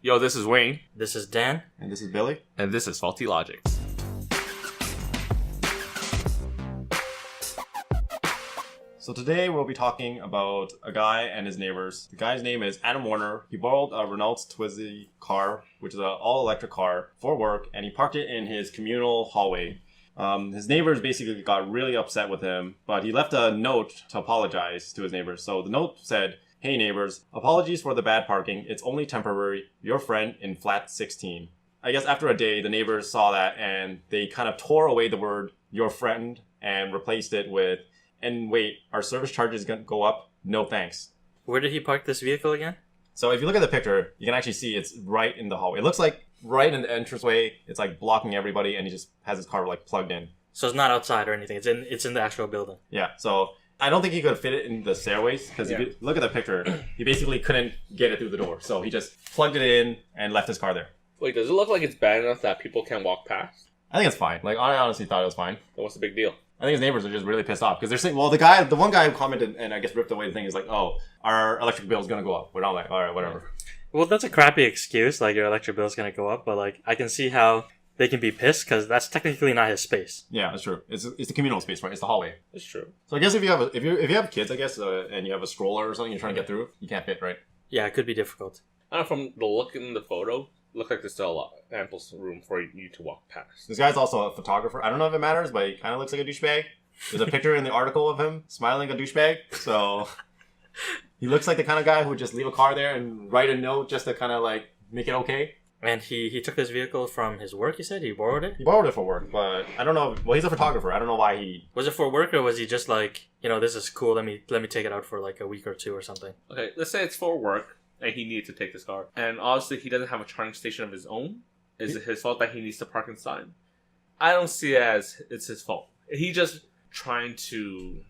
Yo, this is Wayne. This is Dan. And this is Billy. And this is Faulty Logic. So today we'll be talking about a guy and his neighbors. The guy's name is Adam Warner. He borrowed a Renault Twizy car, which is an all-electric car, for work, and he parked it in his communal hallway. His neighbors basically got really upset with him, but he left a note to apologize to his neighbors. So the note said, "Hey neighbors, apologies for the bad parking. It's only temporary. Your friend in flat 16. I guess after a day, the neighbors saw that and they kind of tore away the word your friend and replaced it with, "And wait, our service charges going to go up? No thanks." Where did he park this vehicle again? So if you look at the picture, you can actually see it's right in the hallway. It looks like right in the entranceway. It's like blocking everybody, and he just has his car like plugged in. So it's not outside or anything. It's in the actual building. Yeah. So I don't think he could fit it in the stairways because if you look at the picture, he basically couldn't get it through the door. So he just plugged it in and left his car there. Wait, does it look like it's bad enough that people can't walk past? I think it's fine. Like I honestly thought it was fine. Then what's the big deal? I think his neighbors are just really pissed off because they're saying, well, the one guy who commented and I guess ripped away the thing is like, oh, our electric bill is going to go up. We're all like, all right, whatever. Well, that's a crappy excuse. Like, your electric bill is going to go up. But, like, I can see how they can be pissed because that's technically not his space. Yeah, that's true. It's the communal space, right? It's the hallway. It's true. So I guess if you have kids, I guess, and you have a stroller or something you're trying to get through, you can't fit, right? Yeah, it could be difficult. I don't know, from the look in the photo, look like there's still a lot ample room for you to walk past. This guy's also a photographer. I don't know if it matters, but he kind of looks like a douchebag. There's a picture in the article of him smiling like a douchebag. So he looks like the kind of guy who would just leave a car there and write a note just to kind of like make it okay. And he took this vehicle from his work, you said? He borrowed it? He borrowed it for work, but I don't know. Well, he's a photographer. I don't know why he... Was it for work or was he just like, this is cool, let me take it out for like a week or two or something? Okay, let's say it's for work and he needed to take this car. And obviously he doesn't have a charging station of his own. Is it his fault that he needs to park inside? I don't see it as it's his fault. He just trying to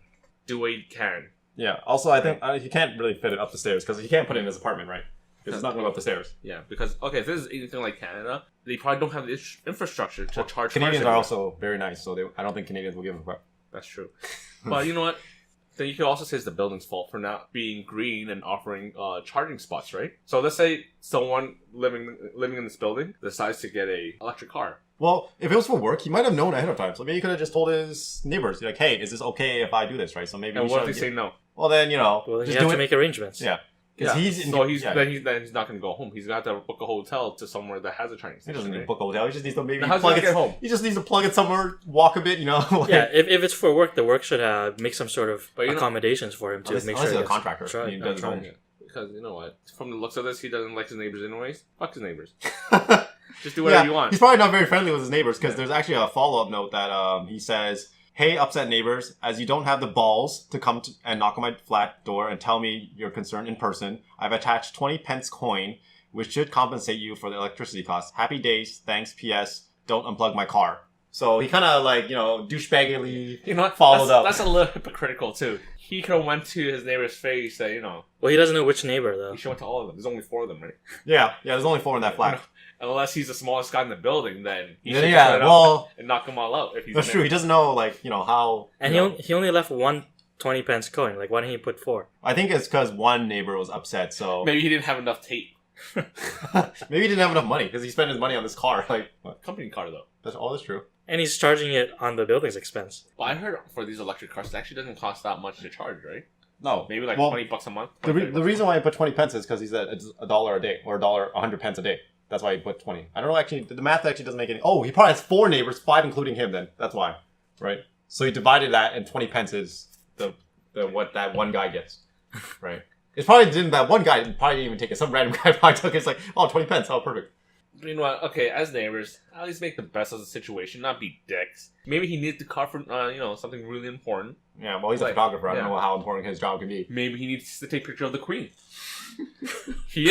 do what he can. Yeah. Also, I think he can't really fit it up the stairs because he can't put it in his apartment, right? Because it's not going up the stairs. Yeah, because, okay, if this is anything like Canada, they probably don't have the infrastructure to charge. Canadians are also very nice, so I don't think Canadians will give a fuck. That's true. But you know what? Then you could also say it's the building's fault for not being green and offering charging spots, right? So let's say someone living in this building decides to get a electric car. Well, if it was for work, he might have known ahead of time. So maybe he could have just told his neighbors, like, "Hey, is this okay if I do this?" Right? So maybe. And what if they say no? Well, then Well, then just you have to make arrangements. Yeah. Yeah. Then he's not going to go home. He's going to have to book a hotel to somewhere that has a charging station. He doesn't need to book a hotel. He just needs to maybe how's he get home? He just needs to plug it somewhere, walk a bit, like, yeah, if it's for work, the work should make some sort of accommodations for him to make sure. He's a contractor. Right. He does his own. Because you know what? From the looks of this, he doesn't like his neighbors anyways. Fuck his neighbors. Just do whatever you want. He's probably not very friendly with his neighbors because there's actually a follow-up note that he says, "Hey, upset neighbors, as you don't have the balls to come and knock on my flat door and tell me your concern in person, I've attached 20 pence coin, which should compensate you for the electricity costs. Happy days. Thanks. P.S. Don't unplug my car." So he kind of douchebaggily followed up. That's a little hypocritical too. He could have went to his neighbor's face and Well, he doesn't know which neighbor though. He should went to all of them. There's only 4 of them, right? Yeah. There's only 4 in that flat. Unless he's the smallest guy in the building, then he should and knock them all out. If he's that's true. He doesn't know how. And he only left 1 20 pence coin. Like, why didn't he put 4? I think it's because one neighbor was upset. So maybe he didn't have enough tape. Maybe he didn't have enough money because he spent his money on this car. Company car though. That's all true. And he's charging it on the building's expense. Well, I heard for these electric cars, it actually doesn't cost that much to charge, right? No, maybe $20 a month. The reason why I put 20 pence is because he said it's $1 a day or $100 pence a day. That's why he put 20. I don't know, actually, the math actually doesn't make any... Oh, he probably has 4 neighbors, 5 including him then. That's why, right? So he divided that and 20 pence is the what that one guy gets, right? It's probably that one guy probably didn't even take it. Some random guy probably took it. It's like, oh, 20 pence, oh, perfect. You know what? Okay, as neighbors, at least make the best of the situation, not be dicks. Maybe he needs the car for, something really important. Yeah, well, he's a photographer. I don't know how important his job can be. Maybe he needs to take a picture of the Queen. He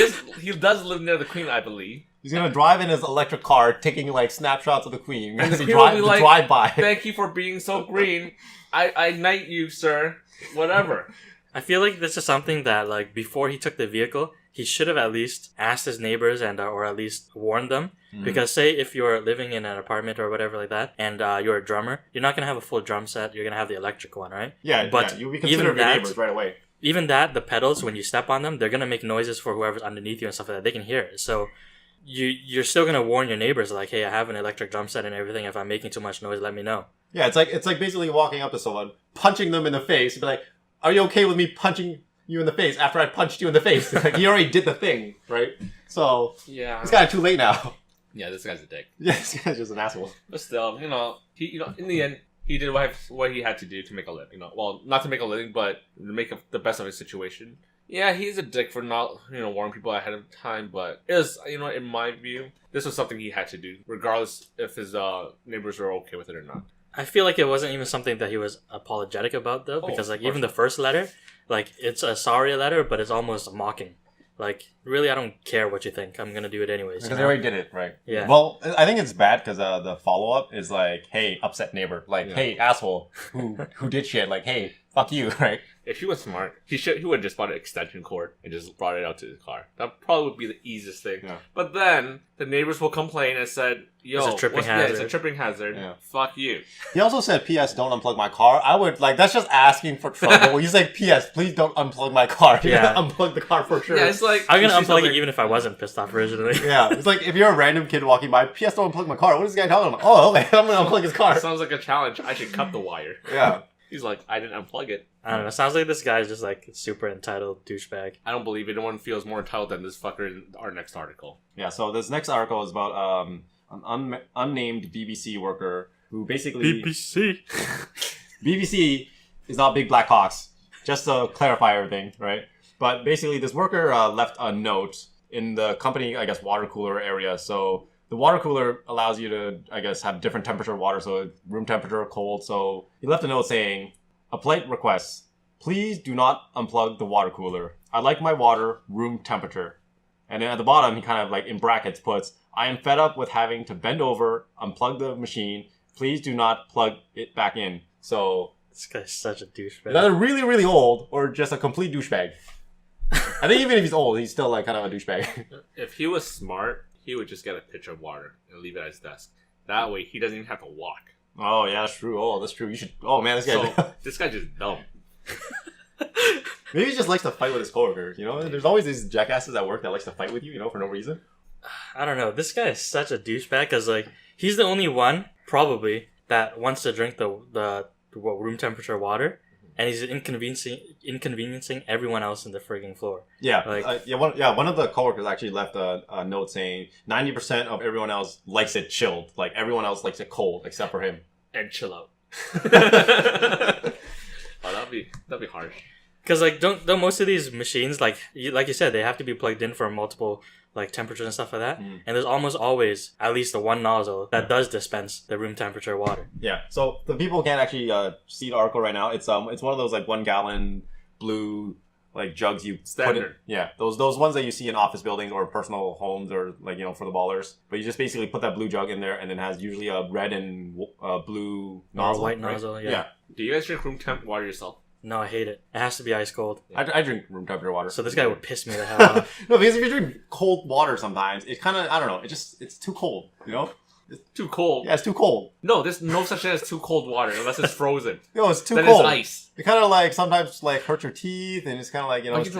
does live near the Queen, I believe. He's gonna drive in his electric car, taking snapshots of the Queen. And the Queen will be drive by. Thank you for being so green. I knight you, sir. Whatever. I feel like this is something that, before he took the vehicle, he should have at least asked his neighbors and or at least warned them. Mm-hmm. Because say if you're living in an apartment or whatever like that, and you're a drummer, you're not going to have a full drum set. You're going to have the electric one, right? Yeah, but you'll be considerate of your neighbors right away. even that, the pedals, when you step on them, they're going to make noises for whoever's underneath you and stuff like that. They can hear it. So you're still going to warn your neighbors, like, hey, I have an electric drum set and everything. If I'm making too much noise, let me know. Yeah, it's like basically walking up to someone, punching them in the face, and be like, are you okay with me punching you in the face after I punched you in the face? Like, he already did the thing, right? So, Yeah. it's kind of too late now. Yeah, this guy's a dick. Yeah, this guy's just an asshole. But still, he in the end, he did what he had to do to make a living. Well, not to make a living, but to make the best of his situation. Yeah, he's a dick for not, warning people ahead of time, but it was, in my view, this was something he had to do, regardless if his neighbors were okay with it or not. I feel like it wasn't even something that he was apologetic about, though, because, like, even the first letter, like, it's a sorry letter, but it's almost mocking. Like, really, I don't care what you think. I'm gonna do it anyways. Because they already did it, right? Yeah. Well, I think it's bad because the follow-up is like, hey, upset neighbor. Like, hey, asshole, who did shit. Like, hey, fuck you, right? If he was smart, he would have just bought an extension cord and just brought it out to his car. That probably would be the easiest thing. Yeah. But then the neighbors will complain and said, "Yo, it's a tripping hazard. It's a tripping hazard. Yeah. Fuck you." He also said, "P.S. Don't unplug my car." I would that's just asking for trouble. He's like, "P.S. Please don't unplug my car." You're gonna unplug the car for sure. Yeah, it's like I'm gonna unplug it even if I wasn't pissed off originally. Yeah, it's like if you're a random kid walking by, "P.S. Don't unplug my car." What is this guy talking about? Oh, okay, I'm gonna unplug his car. Sounds like a challenge. I should cut the wire. Yeah. He's like, I didn't unplug it. I don't know. Sounds like this guy's just like super entitled douchebag. I don't believe anyone feels more entitled than this fucker in our next article. Yeah, so this next article is about an unnamed BBC worker who basically... BBC is not Big Black Hawks. Just to clarify everything, right? But basically this worker left a note in the company, I guess, water cooler area. So the water cooler allows you to, I guess, have different temperature water, so room temperature, cold. So he left a note saying, "A polite request. Please do not unplug the water cooler. I like my water room temperature." And then at the bottom, he kind of like in brackets puts, "I am fed up with having to bend over, unplug the machine. Please do not plug it back in." So this guy's such a douchebag. Either really, really old or just a complete douchebag. I think even if he's old, he's still like kind of a douchebag. If he was smart, he would just get a pitcher of water and leave it at his desk. That way, he doesn't even have to walk. Oh, yeah, that's true. Oh, that's true. You should... Oh, man, this guy... This guy's just dumb. Maybe he just likes to fight with his coworkers, There's always these jackasses at work that likes to fight with you, for no reason. I don't know. This guy is such a douchebag because, like, he's the only one, probably, that wants to drink the room temperature water. And he's inconveniencing everyone else in the frigging floor. Yeah, like one of the coworkers actually left a note saying 90% of everyone else likes it chilled. Like everyone else likes it cold except for him. And chill out. Oh, that'd be harsh. Because like don't most of these machines like you said they have to be plugged in for multiple like temperatures and stuff like that. And there's almost always at least the one nozzle that does dispense the room temperature water. Yeah. So the people can't actually see the article right now. It's one of those like 1 gallon blue like jugs you standard. Put in. Yeah. Those ones that you see in office buildings or personal homes or like for the ballers. But you just basically put that blue jug in there and it has usually a red and blue nozzle. Or white right? nozzle. Yeah. Do you guys drink room temp water yourself? No, I hate it. It has to be ice cold. I drink room temperature water. So this guy would piss me the hell off. No, because if you drink cold water sometimes, it's kind of, I don't know, it's too cold, It's too cold. Yeah, it's too cold. No, there's no such thing as too cold water unless it's frozen. No, it's too then cold. It's ice. It kind of like sometimes like hurts your teeth and it's kind of like, it's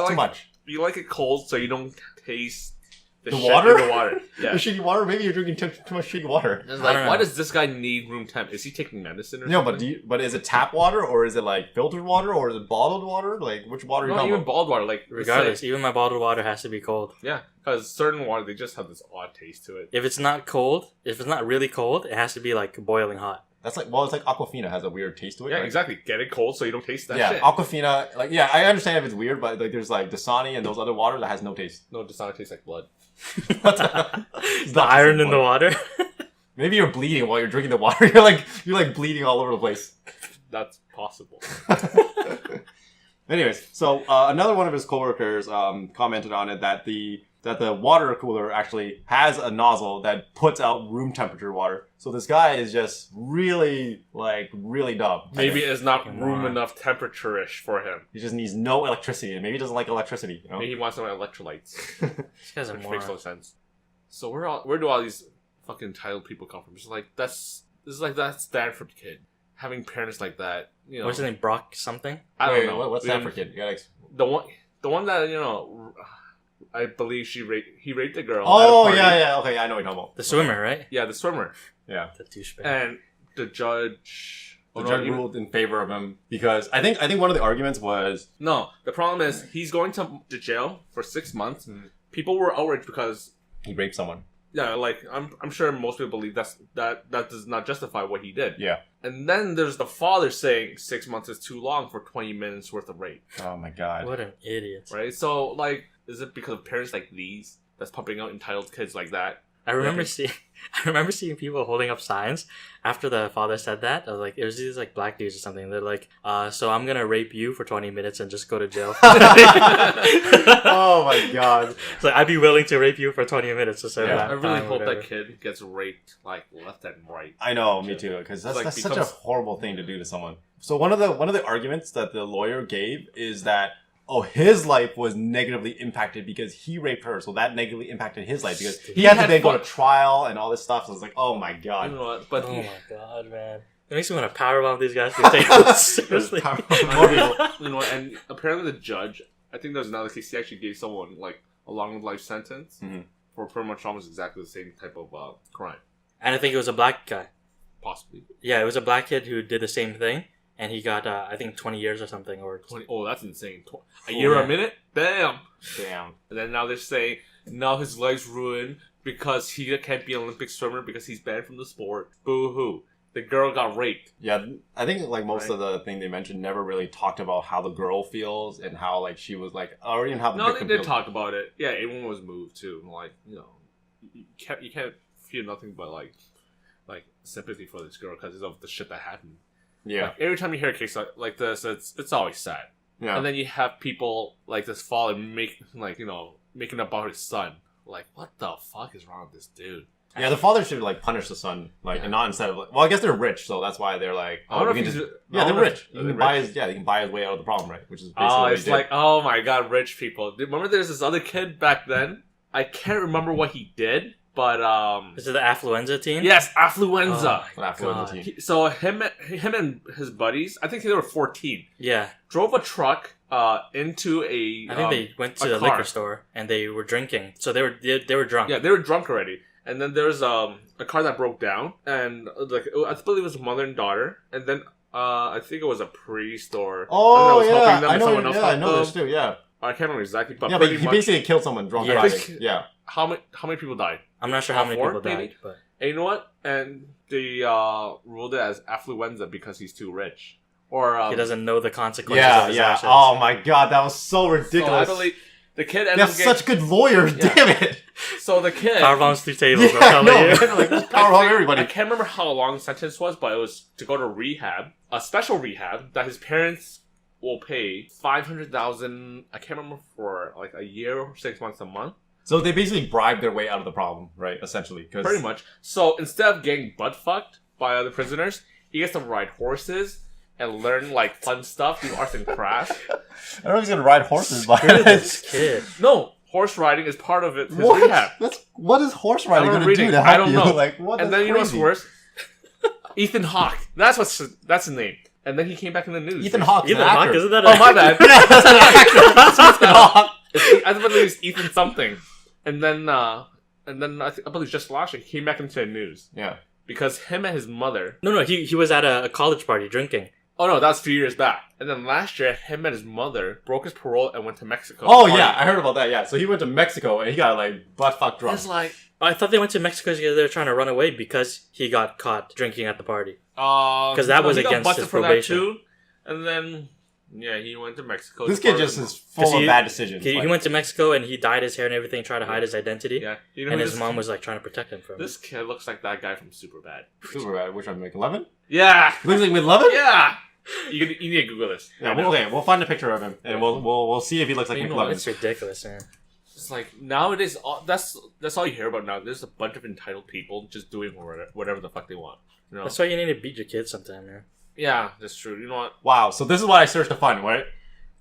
too much. You like it cold so you don't taste the water? The water. Yeah. The shitty water? Maybe you're drinking too much shitty water. It's like, why does this guy need room temp? Is he taking medicine or something? But is it tap water or is it like filtered water or is it bottled water? Like which water are you talking even about? bottled water. Like regardless, even my bottled water has to be cold. Yeah, because certain water they just have this odd taste to it. If it's not cold, if it's not really cold, it has to be like boiling hot. That's like, well, it's like Aquafina has a weird taste to it. Yeah, right? exactly. Get it cold so you don't taste that shit. Yeah, Aquafina, like, yeah, I understand if it's weird, but like there's like Dasani and those other waters that has no taste. No, Dasani tastes like blood. The iron in the water. Maybe you're bleeding while you're drinking the water. You're like bleeding all over the place. That's possible. Anyways, so another one of his coworkers commented on it that the water cooler actually has a nozzle that puts out room temperature water. So this guy is just really dumb. Maybe it's not room enough temperature-ish for him. He just needs no electricity, and maybe he doesn't like electricity. Maybe he wants some electrolytes. This guy's a which moron. makes no sense. So where do all these fucking entitled people come from? It's like that's Stanford kid. having parents like that, you know. What's his name? Brock something? I don't know. What's that for kid? You gotta the one that, you know, I believe he raped a girl. Oh, at a party. yeah. Okay, I know what you're talking about. The swimmer, right? Yeah, the swimmer. Yeah. The douchebag. And the judge... The judge ruled in favor of him because I think one of the arguments was... No, the problem is he's going to jail for 6 months. Mm-hmm. People were outraged because... He raped someone. Yeah, like, I'm sure most people believe that does not justify what he did. Yeah. And then there's the father saying 6 months is too long for 20 minutes worth of rape. Oh my god. What an idiot. Right? So, like, is it because of parents like these that's pumping out entitled kids like that? I remember seeing people holding up signs after the father said that. I was like, it was these like black dudes or something. They're like, so I'm gonna rape you for 20 minutes and just go to jail. Oh my god. So I'd be willing to rape you for 20 minutes to serve that. I really time, hope whatever. that kid gets raped like left and right. I know, me too, because that's, Like, that's such a horrible thing to do to someone. So one of the arguments that the lawyer gave is that his life was negatively impacted because he raped her, so that negatively impacted his life because he had to then go to trial and all this stuff. So it's like, oh my god. You know what? But Oh my god, man. It makes me want to powerbomb these guys to take them seriously. More people. you know, and apparently the judge, I think there's another case, he actually gave someone like a long life sentence for pretty much almost exactly the same type of crime. And I think it was a black guy. Possibly. Yeah, it was a black kid who did the same thing. And he got, I think, 20 years or something. Or 20. Oh, that's insane. A year, a minute? Damn. Damn. And then now they're saying, now his life's ruined because he can't be an Olympic swimmer because he's banned from the sport. Boo-hoo. The girl got raped. Yeah, I think like most of the thing they mentioned never really talked about how the girl feels and how like she was like, or even how the No, they victim did feels. talk about it. Yeah, everyone was moved too. Like, you know, you can't feel nothing but like sympathy for this girl because of the shit that happened. Yeah. Like, every time you hear a case like this, it's always sad. Yeah. And then you have people like this father making about his son. Like, what the fuck is wrong with this dude? Yeah, the father should like punish the son, like, and not instead of like. Well, I guess they're rich, so that's why they're like. I don't know we if can he's- just, I yeah, don't they're know if- rich. are He they can buy his, he can buy his way out of the problem, right? Which is basically Oh, what he it's did. like, oh my god, rich people. Remember there's this other kid back then? I can't remember what he did, but Is it the affluenza team? yes, affluenza. Oh, An affluenza God. team. So him and his buddies, I think they were 14, Yeah. drove a truck into a. I think they went to a the car. liquor store and they were drinking. So they were drunk. Yeah, they were drunk already. And then there's a car that broke down, and like I believe it was a mother and daughter, and then I think it was a priest or Oh was helping yeah, them I and know. someone else Yeah, I helped know this them. too. Yeah, I can't remember exactly, but yeah, but pretty he much. basically killed someone drunk Yeah. driving. Yeah, How many people died? I'm not sure how many 4, people died, maybe? but And you know what? And they ruled it as affluenza because he's too rich, or he doesn't know the consequences yeah, of his yeah. actions. Oh my god, that was so So I ridiculous. believe the kid they ended have up getting. such good lawyers. Yeah. Damn it. So the kid. Power bombs through tables. Yeah, I'm telling no, you. man, like just power on I everybody. can't remember how long the sentence was, but it was to go to rehab, a special rehab that his parents will pay $500,000. I can't remember for like a year or 6 months, a month, So they basically bribed their way out of the problem, right? Essentially, because pretty much. So instead of getting butt fucked by other prisoners, he gets to ride horses and learn like fun stuff, do arts and crafts. I don't know if he's gonna ride horses, but Screw this kid. No, horse riding is part of it. His rehab. What is horse riding I'm gonna reading. do to help I don't you? know. Like what? And That's then you know what's crazy. worse? Ethan Hawke. That's his name. And then he came back in the news. Ethan Hawke. Ethan Hawke, isn't that Oh my bad. Yeah, that's an actor. That's Ethan Hawke. I believe it's Ethan something. And then I believe just last year he came back into the news Yeah. because him and his mother. No, he was at a college party drinking. Oh no, that was a few years back. And then last year, him and his mother broke his parole and went to Mexico. Oh to party. yeah, I heard about that. Yeah, so he went to Mexico and he got like butt fuck drunk. It's like I thought they went to Mexico because they were trying to run away because he got caught drinking at the party. because that was he got against busted his for probation. that too. And then he went to Mexico. This to kid party just with is full of he- bad decisions. He Like, went to Mexico and he dyed his hair and everything, trying to hide his identity. Yeah, you know And who his this mom kid- was like trying to protect him from it. This kid looks like that guy from Superbad. super bad. Which one? Like 11? Yeah, Looks like 11? yeah. You need to Google this. Yeah. right Well, now. okay, we'll find a picture of him and we'll see if he looks like You know, McLovin. It's ridiculous, man. It's like nowadays, that's all you hear about now. There's a bunch of entitled people just doing whatever the fuck they want. You know? That's why you need to beat your kids sometime, man. Yeah, that's true. You know what? Wow. So this is what I searched to find. Right?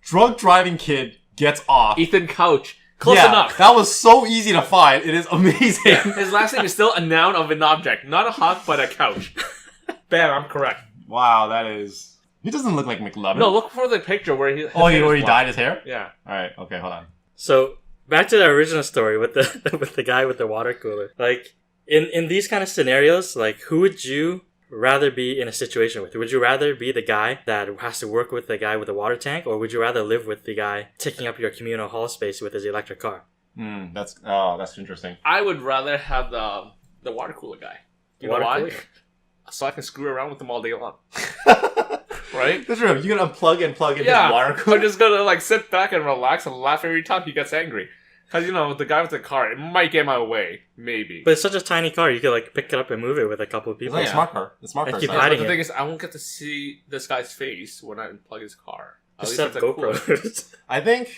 Drunk driving kid gets off. Ethan Couch. Close yeah, enough. That was so easy to find. It is amazing. Yeah, his last name is still a noun of an object, not a hawk, but a couch. Bam, I'm correct. Wow, that is... He doesn't look like McLovin. No, look for the picture where he... where he dyed his hair? Yeah. Alright, okay, hold on. So back to the original story with the with the guy with the water cooler. Like in these kind of scenarios, like who would you rather be in a situation with? Would you rather be the guy that has to work with the guy with the water tank, or would you rather live with the guy taking up your communal hall space with his electric car? That's interesting. I would rather have the water cooler guy. You know why? So I can screw around with him all day long. Right? That's true. You can unplug and plug in his water cooler. I'm just gonna like sit back and relax and laugh every time he gets angry. Because, you know, the guy with the car, it might get in my way. Maybe. But it's such a tiny car, you could like pick it up and move it with a couple of people. It's like a smart car. The smart car. keep But hiding the it. thing is, I won't get to see this guy's face when I unplug his car. At Just least set that's a cool- GoPros. I think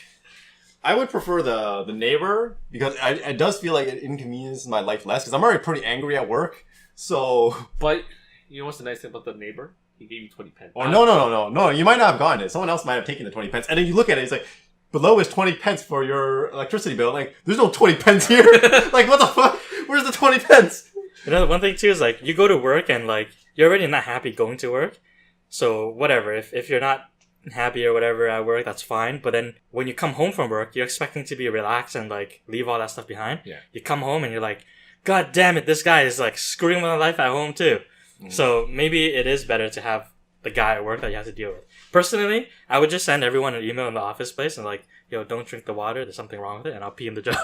I would prefer the neighbor because it does feel like it inconveniences my life less because I'm already pretty angry at work. So... But, you know what's the nice thing about the neighbor? He gave you 20 pence. Or no. You might not have gotten it. Someone else might have taken the 20 pence. And then you look at it, it's like, below is 20 pence for your electricity bill. Like, there's no 20 pence here. Like, what the fuck? Where's the 20 pence? You know, one thing too is like, you go to work and like, you're already not happy going to work. So whatever, if you're not happy or whatever at work, that's fine. But then when you come home from work, you're expecting to be relaxed and like, leave all that stuff behind. Yeah. You come home and you're like, God damn it, this guy is like screwing my life at home too. So maybe it is better to have the guy at work that you have to deal with. Personally, I would just send everyone an email in the office place and like, yo, don't drink the water. There's something wrong with it. And I'll pee in the jug.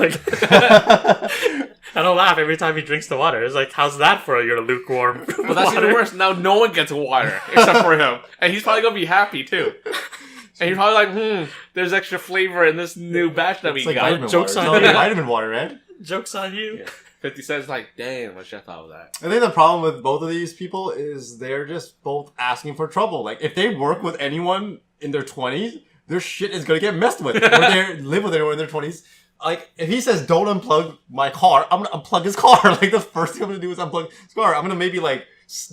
And I'll laugh every time he drinks the water. It's like, how's that for your lukewarm But that's even worse. Now no one gets water except for him. And he's probably going to be happy too. And he's probably like, there's extra flavor in this new batch that we Like got. vitamin Joke's water. on It's you. not vitamin water, man. Joke's on you. Yeah. 50 Cent's like, damn, I should have thought of that. I think the problem with both of these people is they're just both asking for trouble. Like, if they work with anyone in their 20s, their shit is gonna get messed with. Or they live with anyone in their 20s. Like, if he says, don't unplug my car, I'm gonna unplug his car. Like, the first thing I'm gonna do is unplug his car. I'm gonna maybe, like,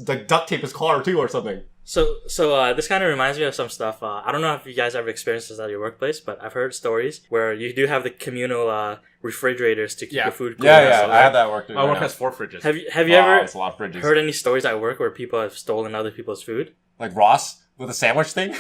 duct tape his car, too, or something. So this kind of reminds me of some stuff. I don't know if you guys ever experienced this at your workplace, but I've heard stories where you do have the communal refrigerators to keep your food cool. I had that work too. My work has 4 fridges. Have you ever It's a lot of fridges. heard any stories at work where people have stolen other people's food? Like Ross with a sandwich thing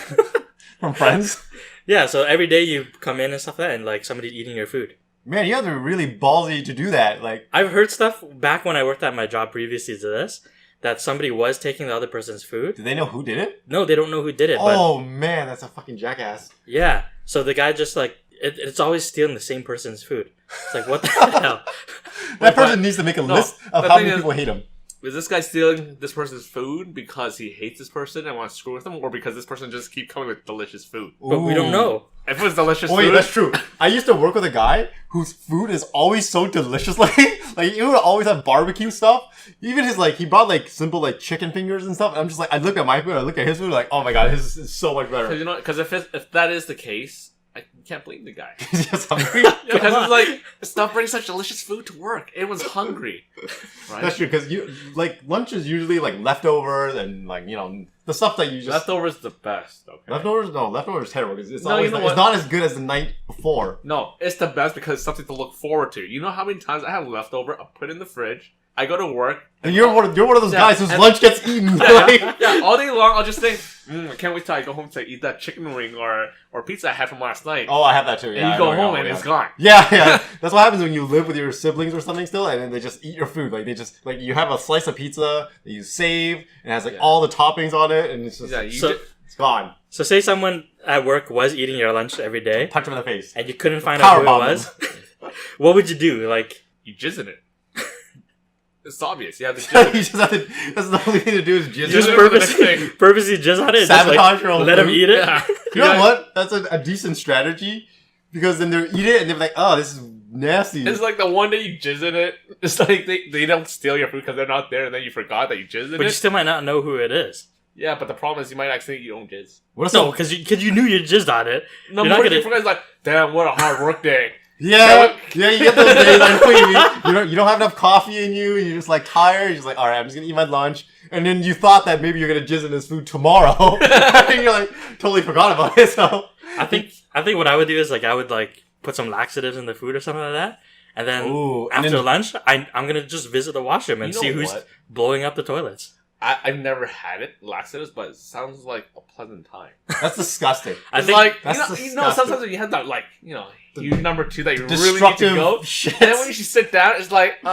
from Friends? Yeah, so every day you come in and stuff like that, and like somebody's eating your food. Man, you have to be really ballsy to do that. Like, I've heard stuff back when I worked at my job previously to this, that somebody was taking the other person's food. do they know who did it? No, they don't know who did it. But Oh, man, that's a fucking jackass. yeah, so the guy just like it's always stealing the same person's food. It's like, what the hell? That person needs to make a list of the how thing many is- people hate him. Is this guy stealing this person's food because he hates this person and wants to screw with them, or because this person just keep coming with delicious food? But we don't know. If it was delicious Wait, food, that's true. I used to work with a guy whose food is always so delicious. Like he would always have barbecue stuff. Even his, like, he brought, like, simple, like, chicken fingers and stuff. And I'm just like, I look at my food, I look at his food, like, oh my god, his is so much better. because you know, because if that is the case, I can't blame the guy. He's just hungry. Because it's like, stop bringing such delicious food to work. Everyone's hungry, right? That's true, because you, like, lunch is usually, like, leftovers and, like, you know, the stuff that you just... Leftovers the best. Okay. Leftovers is terrible, because it's No, always, you know it's what? not as good as the night before. No, it's the best because it's something to look forward to. You know how many times I have leftover? I put it in the fridge. I go to work. And you're one of those Yeah, guys whose and- lunch gets eaten. Like- Yeah, all day long I'll just think, I can't wait till I go home to eat that chicken wing or pizza I had from last night. Oh, I have that too, yeah. and I you know go where you're home going, and yeah. it's gone. Yeah. That's what happens when you live with your siblings or something still, and then they just eat your food. Like, they just, like, you have a slice of pizza that you save, and it has, like, Yeah. all the toppings on it, and it's just, Yeah, you So- ju- it's gone. So say someone at work was eating your lunch every day, Punch him in the face. and you couldn't find out who it Powerbomb was. What would you do? Like, you jizz in it. It's obvious. You have to jizz in You it. just have to, that's the only thing to do is jizz. just it it. for the next thing. purposely just on it, just Sabotage like, your own let him food. eat it. Yeah. You know what? That's a decent strategy, because then they eat it, and they're like, oh, this is nasty. It's like the one day you jizz in it. It's like they don't steal your food because they're not there, and then you forgot that you jizz in But you it. still might not know who it is. Yeah, but the problem is you might accidentally eat your own jizz. What if No, some- because you knew you jizzed on it. No, You're not more gonna- you forget. It's like, damn, what a hard work day. Yeah, you get those days. I know what you mean. You don't have enough coffee in you. And you're just like tired. You're just like, all right, I'm just gonna eat my lunch. And then you thought that maybe you're gonna jizz in this food tomorrow, and you're like totally forgot about it. So I think what I would do is like I would like put some laxatives in the food or something like that, and then Ooh, and after then- lunch, I'm gonna just visit the washroom and You know see who's what? blowing up the toilets. I've never had it, laxatives, but it sounds like a pleasant time. That's disgusting. I It's think like, that's you know, sometimes when you have that, like, huge number 2 that you really need to Destructive go, shit. and then when you sit down, it's like, but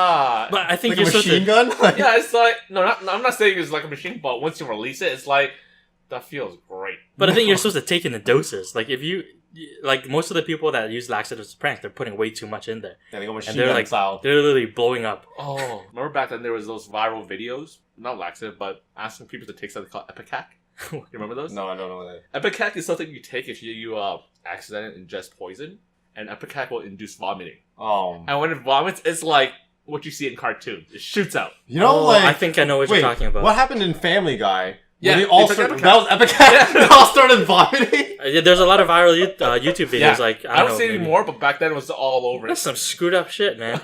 I think Like a you're supposed machine to. gun? Like, yeah, it's like, I'm not saying it's like a machine, but once you release it, it's like, that feels great. But I think you're supposed to take in the doses. Like if you, like most of the people that use laxatives to prank, they're putting way too much in there. Yeah, they go machine And they're gun like, style. they're literally blowing up. Oh, remember back then there was those viral videos, not laxative, but asking people to take something called Epicac? You remember those? No, I don't know what that. Epicac is something you take if you accidentally ingest poison, and Epicac will induce vomiting. Oh. And when it vomits, it's like what you see in cartoons. It shoots out. You know, Oh, like... I think I know what you're talking about. What happened in Family Guy? Yeah, They all they took started, Epicac. that was Epicac. They all started vomiting. Yeah, there's a lot of viral YouTube videos. Yeah. Like I don't know, see it maybe- anymore, but back then it was all over. That's some screwed up shit, man.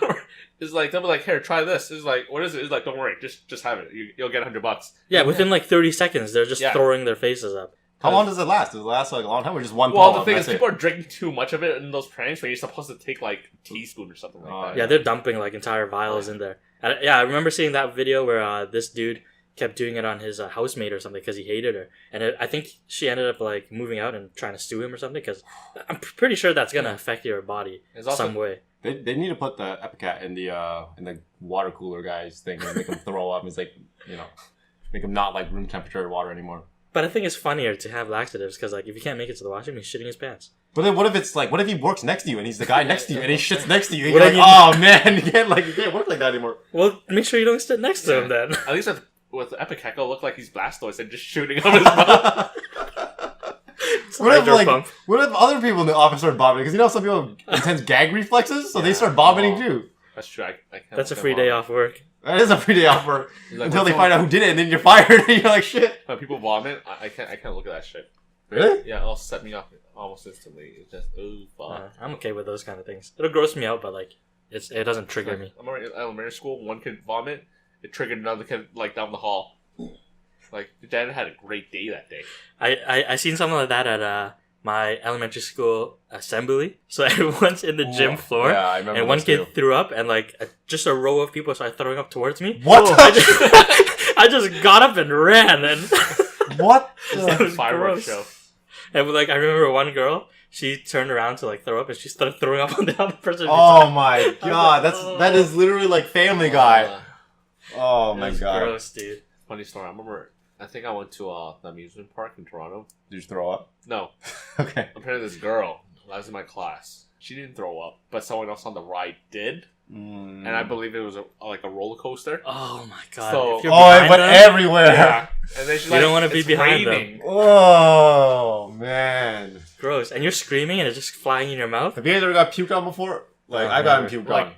It's like, they'll be like, here, try this. It's like, what is it? It's like, don't worry, just have it. You'll get $100. Yeah, within like 30 seconds, they're just Yeah. throwing their faces up. How long does it last? Does it last like a long time or just one Well, the pull-up? thing is, That's it? people are drinking too much of it in those pranks when you're supposed to take like a teaspoon or something like Oh, that. Yeah, they're dumping like entire vials in there. And, yeah, I remember seeing that video where this dude kept doing it on his housemate or something because he hated her, and I think she ended up like moving out and trying to sue him or something because I'm pretty sure that's gonna affect your body It's also- some way. They need to put the Epicat in the water cooler guys thing and make them throw up. It's like, make them not like room temperature water anymore. But I think it's funnier to have laxatives because like if you can't make it to the washroom, he's shitting his pants. But then what if he works next to you and he's the guy next to you and he shits next to you and What you're do like, you- oh man, you can't work like that anymore. Well, make sure you don't sit next to him then. At least with Epicac, it'll look like he's Blastoise and just shooting up his mouth. Hydro pump. What if other people in the office start vomiting? Because some people have intense gag reflexes, so they start vomiting too. That's true. I can't That's a look free at day vomit. off work. That is a free day off work Like, until they when find out who did it, and then you're fired. And you're like, shit. When people vomit, I can't look at that shit. Really? Yeah, it'll set me off almost instantly. It's just, oh, fuck. I'm okay with those kind of things. It'll gross me out, but like it doesn't trigger me. I remember in elementary school, one kid vomit, it triggered another kid like down the hall. Like, the dad had a great day that day. I seen something like that at my elementary school assembly. So everyone's in the gym floor, Yeah, I remember. and one those kid too. through up, and like just a row of people started throwing up towards me. What? I just got up and ran, and What? it was Fireworks gross. show. And like I remember one girl, she turned around to like throw up, and she started throwing up on the other person. Oh my god, like, that is literally like Family Guy. Oh It my was god. gross, dude. Funny story. I remember, I think I went to the amusement park in Toronto. Did you throw up? No, Okay. apparently this girl that was in my class, she didn't throw up, but someone else on the ride did, Mm. and I believe it was like a roller coaster. Oh my god! So- If you're Oh, it behind went them, everywhere. Yeah, and then she's You like, don't wanna be "It's behind them." raining." Oh man. gross, and you're screaming, and it's just flying in your mouth. Have you guys ever got puked on before? Like No, I got never. puked Like, on.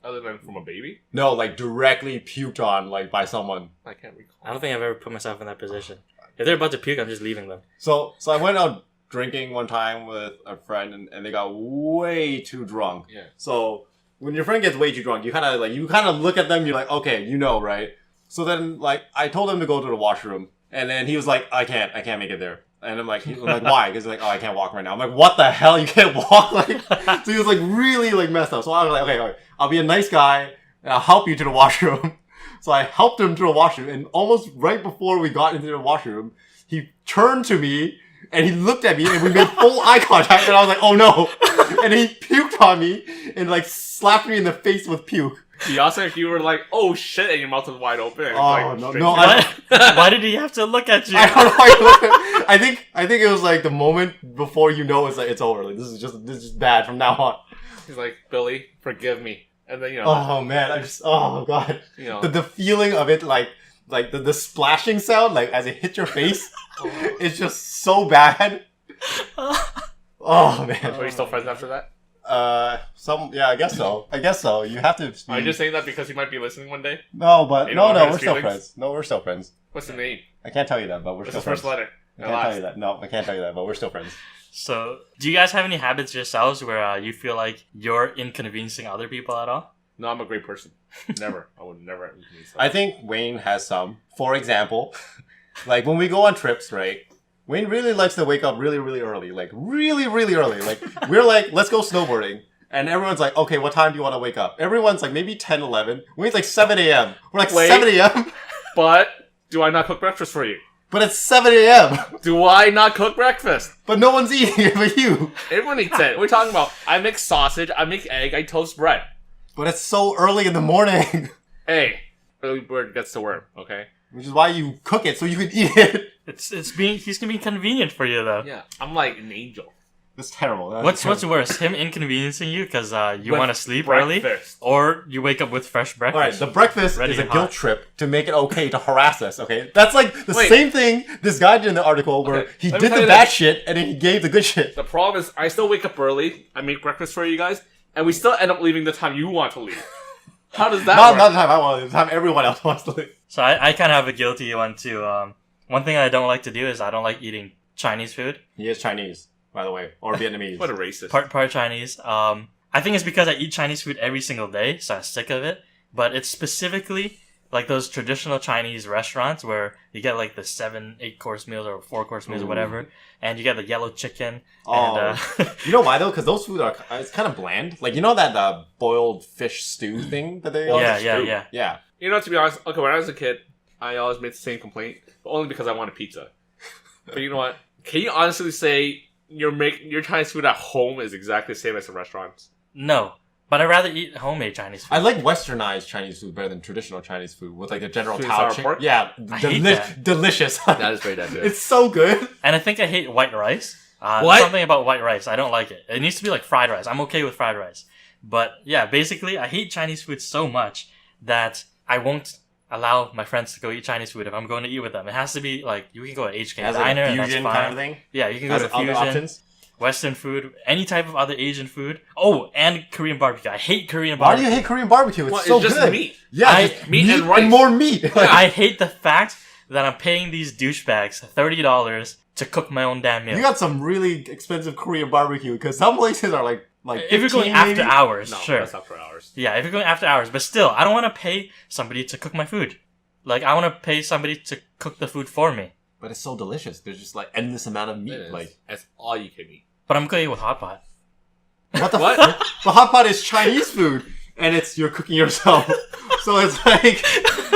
other than from a baby, No, like directly puked on, like by someone. I can't recall. I don't think I've ever put myself in that position. If they're about to puke, I'm just leaving them. So I went out drinking one time with a friend, and they got way too drunk. Yeah. So when your friend gets way too drunk, you kind of look at them. You're like, okay, right? So then like I told him to go to the washroom, and then he was like, I can't make it there. And I'm like, why? Because like, oh, I can't walk right now. I'm like, what the hell? You can't walk? Like, so he was like really like messed up. So I was like, okay, I'll be a nice guy and I'll help you to the washroom. So I helped him to the washroom, and almost right before we got into the washroom, he turned to me and he looked at me, and we made full eye contact, and I was like, oh no. And he puked on me and like slapped me in the face with puke. You also, if you were like, "Oh shit," and your mouth was wide open. And Oh, like, no, straight no, to- Why did he have to look at you? I don't know. I think it was like the moment before you know it's over. Like this is just bad from now on. He's like, "Billy, forgive me," and then Oh man, oh god, the feeling of it, like the splashing sound, like as it hit your face, it's just so bad. Oh man. Are you still friends after that? I guess so. You have to. Are you just saying that because he might be listening one day? No, but You no, don't hurt we're his still feelings? friends. No, we're still friends. What's the name? I can't tell you that, but we're What's still his friends. first letter? I can't tell you that. No, I can't tell you that, but we're still friends. So, do you guys have any habits yourselves where you feel like you're inconveniencing other people at all? No, I'm a great person. Never. I would never. I think Wayne has some. For example, like when we go on trips, right? Wayne really likes to wake up really, really early. Like, really, really early. Like, we're like, let's go snowboarding. And everyone's like, okay, what time do you want to wake up? Everyone's like, maybe 10, 11. Wayne's like 7 a.m. We're like, Wait. 7 a.m.? But Do I not cook breakfast for you? But it's 7 a.m. Do I not cook breakfast? But no one's eating it but you. Everyone eats it. We're talking about, I make sausage, I make egg, I toast bread. But it's so early in the morning. Hey, early bird gets the worm, okay? Which is why you cook it, so you can eat it. He's gonna be convenient for you though. Yeah, I'm like an angel. That's terrible. What's worse, him inconveniencing you because you With want to sleep early, breakfast. or you wake up with fresh Alright, breakfast? the breakfast Ready is a and guilt hot. trip to make it okay to harass us, okay? That's like the Wait. same thing this guy did in the article where Okay, he let me did tell the you bad this. shit and then he gave the good shit. The problem is, I still wake up early, I make breakfast for you guys, and we still end up leaving the time you want to leave. How does that Not work? the time I want, the time everyone else wants to leave. So I kind of have a guilty one too. One thing I don't like to do is I don't like eating Chinese food. He is Chinese, by the way, or Vietnamese. What a racist. Part Chinese. I think it's because I eat Chinese food every single day, so I'm sick of it. But it's specifically like those traditional Chinese restaurants where you get like the 7-8 course meals or 4-course meals or whatever, and you get the yellow chicken. Oh. And, You know why though? Because those food are it's kind of bland. Like you know that boiled fish stew thing that they yeah. You know, to be honest, okay, when I was a kid, I always made the same complaint, but only because I wanted pizza. But you know what? Can you honestly say your Chinese food at home is exactly the same as in restaurants? No, but I'd rather eat homemade Chinese food. I like westernized Chinese food better than traditional Chinese food with like a general Sweet and tao sour chicken. pork? Yeah, I hate that. delicious. That is very good. It's so good. And I think I hate white rice. What? Something about white rice. I don't like it. It needs to be like fried rice. I'm okay with fried rice. But yeah, basically, I hate Chinese food so much that I won't allow my friends to go eat Chinese food if I'm going to eat with them. It has to be like, you can go to HK Has like Diner, a and that's fusion fine. kind of thing. Yeah, you can go Has to other fusion, options. Western food, any type of other Asian food. Oh, and Korean barbecue. I hate Korean Why do barbecue. you hate Korean barbecue? It's Well, so it's just good. meat. Yeah, Just meat and rice. more meat. I hate the fact that I'm paying these douchebags $30 to cook my own damn meal. You got some really expensive Korean barbecue because some places are like If you're going 15 after maybe. hours, No, sure. that's after hours. Yeah, if you're going after hours. But still, I don't want to pay somebody to cook my food. Like, I want to pay somebody to cook the food for me. But it's so delicious. There's just like endless amount of meat. It is. Like That's all you can eat. But I'm cooking with hot pot. what the What? The hot pot is Chinese food, and you're cooking yourself. So it's like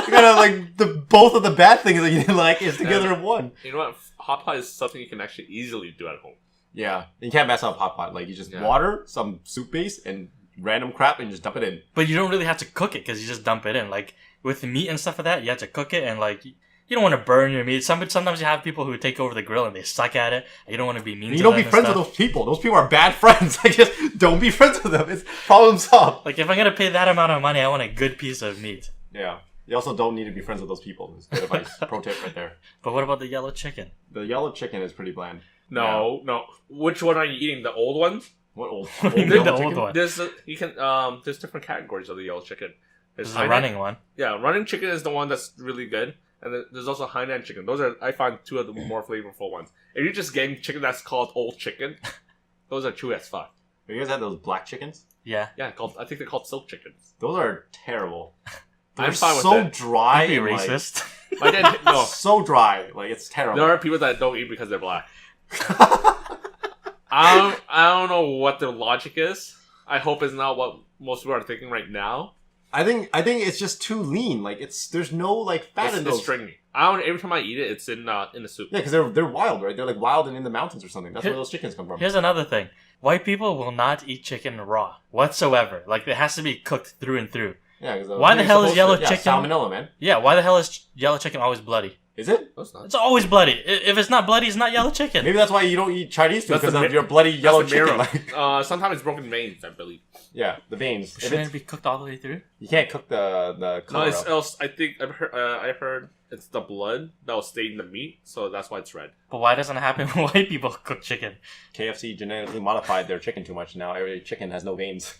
kind of like both of the bad things that you didn't like is together in one. You know what? Hot pot is something you can actually easily do at home. Yeah, you can't mess up hot pot. Like you just Yeah. water, some soup base, and random crap, and just dump it in. But you don't really have to cook it because you just dump it in. Like, with meat and stuff like that, you have to cook it, and like, you don't want to burn your meat. Sometimes you have people who take over the grill and they suck at it. And you don't want to be mean And to you don't them be and friends with stuff. those people. Those people are bad friends. Like just don't be friends with them. It's problem solved. Like, if I'm going to pay that amount of money, I want a good piece of meat. Yeah. You also don't need to be friends with those people. It's good advice. Pro tip right there. But what about the yellow chicken? The yellow chicken is pretty bland. No, no. Which one are you eating? The old ones? What old? What do you mean yellow the chicken? old one? There's there's different categories of the yellow chicken. This There's is a running one. Yeah, running chicken is the one that's really good, and then there's also Hainan chicken. Those are, I find, two of the more flavorful ones. If you're just getting chicken that's called old chicken, those are chewy as fuck. Have you guys had those black chickens? Yeah. Yeah, I think they're called silk chickens. Those are terrible. They're I'm fine with so it. dry. Be and, like, racist. My dad, no, so dry. Like it's terrible. there are people that don't eat because they're black. I don't know what their logic is. I hope it's not what most people are thinking right now. I think it's just too lean. Like there's no like fat in It's those. stringy. I don't. Every time I eat it, it's in the soup. Yeah, because they're wild, right? They're like wild and in the mountains or something. That's where those chickens come from. Here's another thing. White people will not eat chicken raw whatsoever. Like, it has to be cooked through and through. Yeah, 'cause, Why the hell is yellow yeah, chicken- salmonella, man? Yeah, why the hell is yellow chicken always bloody? Is it? No, it's not. It's always bloody. If it's not bloody, it's not yellow chicken. Maybe that's why you don't eat Chinese food That's because the of your bloody yellow That's the chicken. marrow. Like, Sometimes it's broken veins, I believe. yeah, the veins. If Shouldn't it's, it be cooked all the way through? you can't cook the No, color it's out. else. I think I've heard it's the blood that will stain the meat, so that's why it's red. But why doesn't it happen when white people cook chicken? KFC genetically modified their chicken too much. Now every chicken has no veins.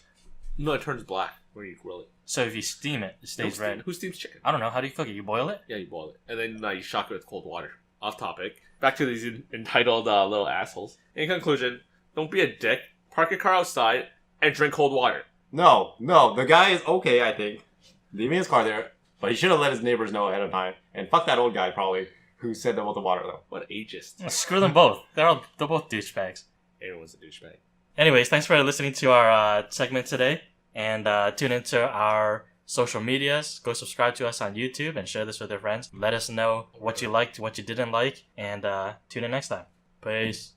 No, it turns black when you grill it. So if you steam it, it stays red. Who steams chicken? I don't know. How do you cook it? You boil it? Yeah, you boil it, and then you shock it with cold water. Off topic. Back to these entitled little assholes. In conclusion, don't be a dick. Park your car outside and drink cold water. No, the guy is okay, I think. Leaving his car there, but he should have let his neighbors know ahead of time. And fuck that old guy, probably, who said about the water, though. What ageist? Screw them both. They're both douchebags. Everyone's a douchebag. Anyways, thanks for listening to our segment today. And tune into our social medias. Go subscribe to us on YouTube and share this with your friends. Let us know what you liked, what you didn't like, and tune in next time. Peace.